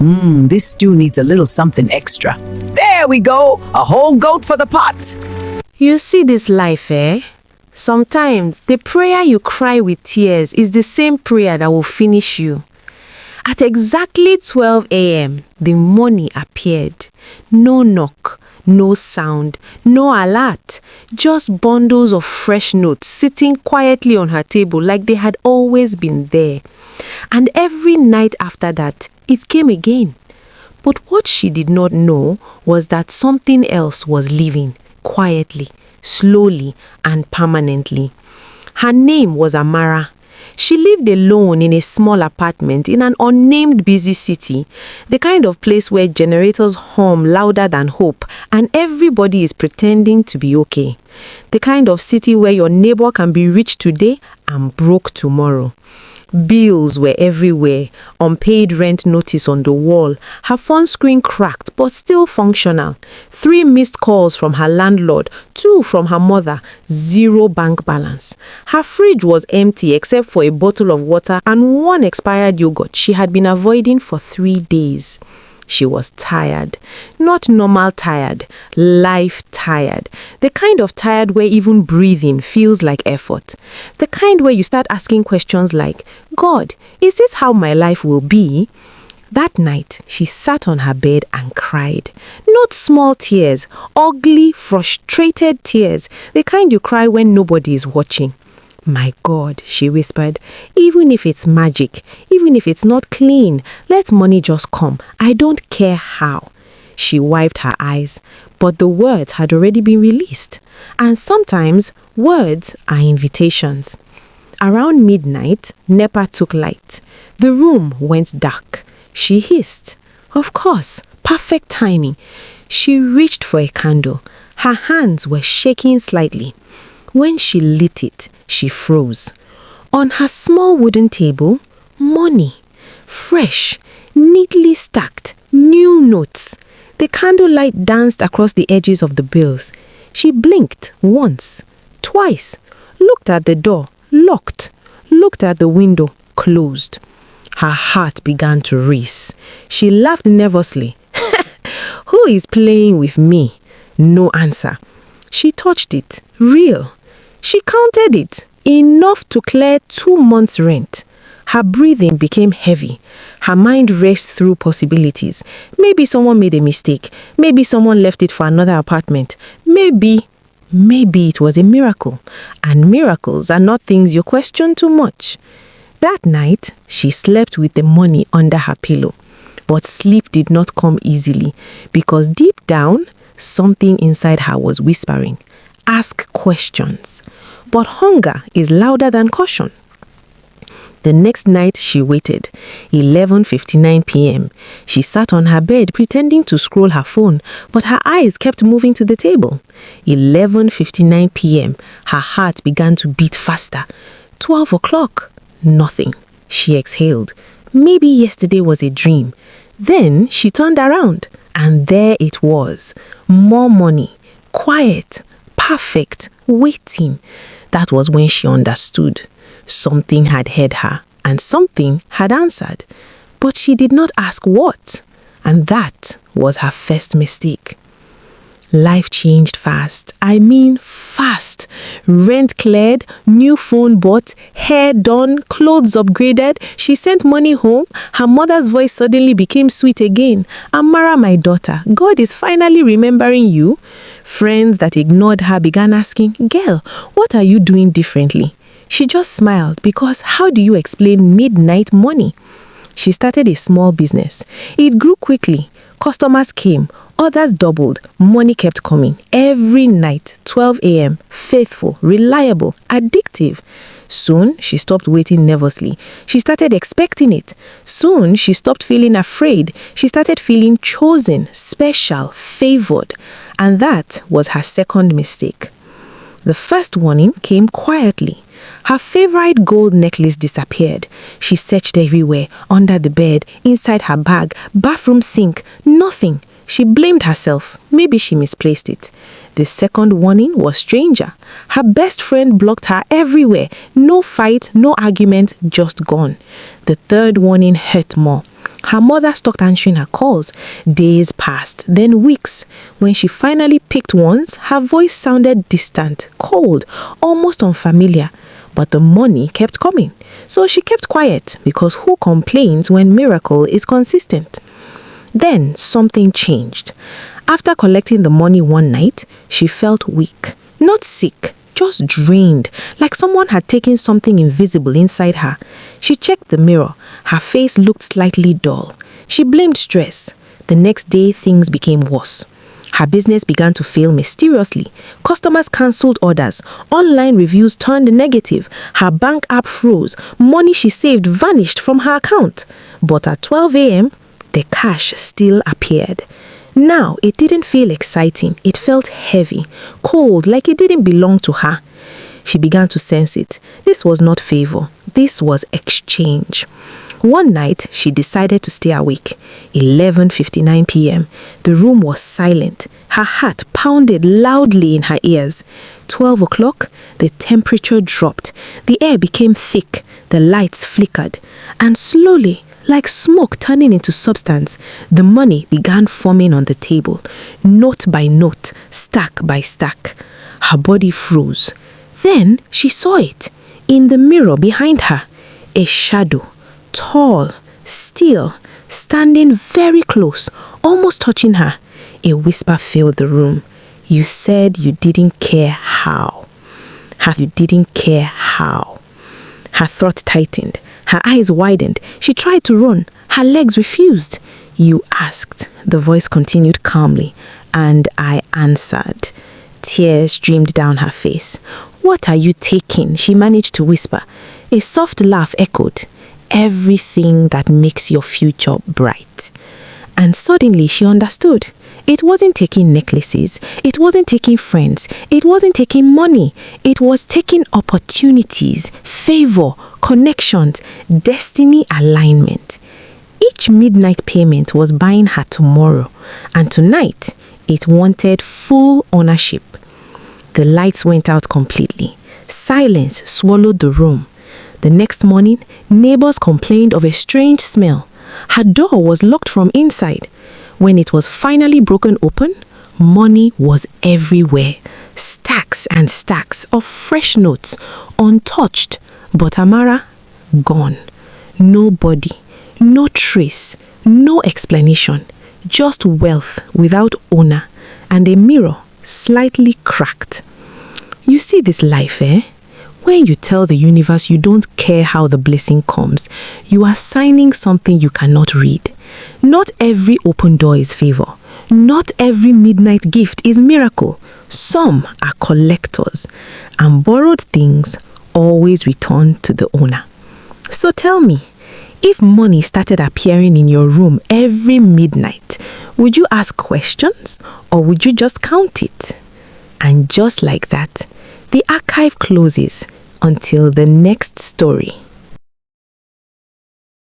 This stew needs a little something extra. There we go, a whole goat for the pot. You see this life, eh? Sometimes the prayer you cry with tears is the same prayer that will finish you. At exactly 12 a.m., the money appeared. No knock, no sound, no alert, just bundles of fresh notes sitting quietly on her table like they had always been there. And every night after that, it came again. But what she did not know was that something else was leaving, quietly, slowly, and permanently. Her name was Amara. She lived alone in a small apartment in an unnamed busy city, the kind of place where generators hum louder than hope and everybody is pretending to be okay. The kind of city where your neighbor can be rich today and broke tomorrow. Bills were everywhere, unpaid rent notice on the wall, her phone screen cracked but still functional, 3 missed calls from her landlord, 2 from her mother, 0 bank balance. Her fridge was empty except for a bottle of water and 1 expired yogurt she had been avoiding for 3 days. She was tired. Not normal tired, life tired. The kind of tired where even breathing feels like effort. The kind where you start asking questions like, God, is this how my life will be? That night, she sat on her bed and cried. Not small tears, ugly, frustrated tears. The kind you cry when nobody is watching. My God, she whispered, even if it's magic, even if it's not clean, let money just come. I don't care how. She wiped her eyes, but the words had already been released. And sometimes words are invitations. Around midnight, NEPA took light. The room went dark. She hissed. Of course, perfect timing. She reached for a candle. Her hands were shaking slightly. When she lit it, she froze. On her small wooden table, money. Fresh, neatly stacked, new notes. The candlelight danced across the edges of the bills. She blinked once, twice, looked at the door, locked, looked at the window, closed. Her heart began to race. She laughed nervously. Who is playing with me? No answer. She touched it. Real. She counted it. Enough to clear 2 months' rent. Her breathing became heavy. Her mind raced through possibilities. Maybe someone made a mistake. Maybe someone left it for another apartment. Maybe it was a miracle. And miracles are not things you question too much. That night, she slept with the money under her pillow. But sleep did not come easily because deep down, something inside her was whispering, ask questions. But hunger is louder than caution. The next night she waited, 11:59 p.m. She sat on her bed pretending to scroll her phone, but her eyes kept moving to the table. 11:59 p.m. Her heart began to beat faster. 12 o'clock. Nothing. She exhaled. Maybe yesterday was a dream. Then she turned around, and there it was. More money. Quiet. Perfect. Waiting. That was when she understood. Something had heard her, and something had answered. But she did not ask what. And that was her first mistake. Life changed fast. I mean fast. Rent cleared, new phone bought, hair done, clothes upgraded. She sent money home. Her mother's voice suddenly became sweet again. Amara, my daughter, God is finally remembering you. Friends that ignored her began asking, girl, what are you doing differently? She just smiled because how do you explain midnight money? She started a small business. It grew quickly. Customers came. Others doubled. Money kept coming. Every night, 12 a.m. Faithful, reliable, addictive. Soon, she stopped waiting nervously. She started expecting it. Soon, she stopped feeling afraid. She started feeling chosen, special, favored. And that was her second mistake. The first warning came quietly. Her favorite gold necklace disappeared. She searched everywhere, under the bed, inside her bag, bathroom sink, nothing. She blamed herself. Maybe she misplaced it. The second warning was stranger. Her best friend blocked her everywhere. No fight, no argument, just gone. The third warning hurt more. Her mother stopped answering her calls. Days passed, then weeks. When she finally picked once, her voice sounded distant, cold, almost unfamiliar. But the money kept coming. So she kept quiet, because who complains when miracle is consistent? Then something changed. After collecting the money one night, she felt weak. Not sick, just drained, like someone had taken something invisible inside her. She checked the mirror. Her face looked slightly dull. She blamed stress. The next day, things became worse. Her business began to fail mysteriously. Customers cancelled orders. Online reviews turned negative. Her bank app froze. Money she saved vanished from her account. But at 12 a.m., the cash still appeared. Now, it didn't feel exciting. It felt heavy, cold, like it didn't belong to her. She began to sense it. This was not favor. This was exchange. One night, she decided to stay awake. 11:59 p.m. The room was silent. Her heart pounded loudly in her ears. 12 o'clock, the temperature dropped. The air became thick. The lights flickered. And slowly, like smoke turning into substance, the money began forming on the table, note by note, stack by stack. Her body froze. Then she saw it, in the mirror behind her, a shadow, tall, still, standing very close, almost touching her. A whisper filled the room. You said you didn't care how. You didn't care how. Her throat tightened. Her eyes widened. She tried to run. Her legs refused. You asked, the voice continued calmly, and I answered. Tears streamed down her face. What are you taking? She managed to whisper. A soft laugh echoed. Everything that makes your future bright. And suddenly she understood. It wasn't taking necklaces. It wasn't taking friends. It wasn't taking money. It was taking opportunities, favor, connections, destiny alignment. Each midnight payment was buying her tomorrow. And tonight, it wanted full ownership. The lights went out completely. Silence swallowed the room. The next morning, neighbors complained of a strange smell. Her door was locked from inside. When it was finally broken open, money was everywhere. Stacks and stacks of fresh notes, untouched. But Amara, gone. No body, no trace, no explanation. Just wealth without owner and a mirror slightly cracked. You see this life, eh? When you tell the universe you don't care how the blessing comes, you are signing something you cannot read. Not every open door is favor. Not every midnight gift is miracle. Some are collectors, and borrowed things always return to the owner. So tell me, if money started appearing in your room every midnight, would you ask questions or would you just count it? And just like that, the archive closes until the next story.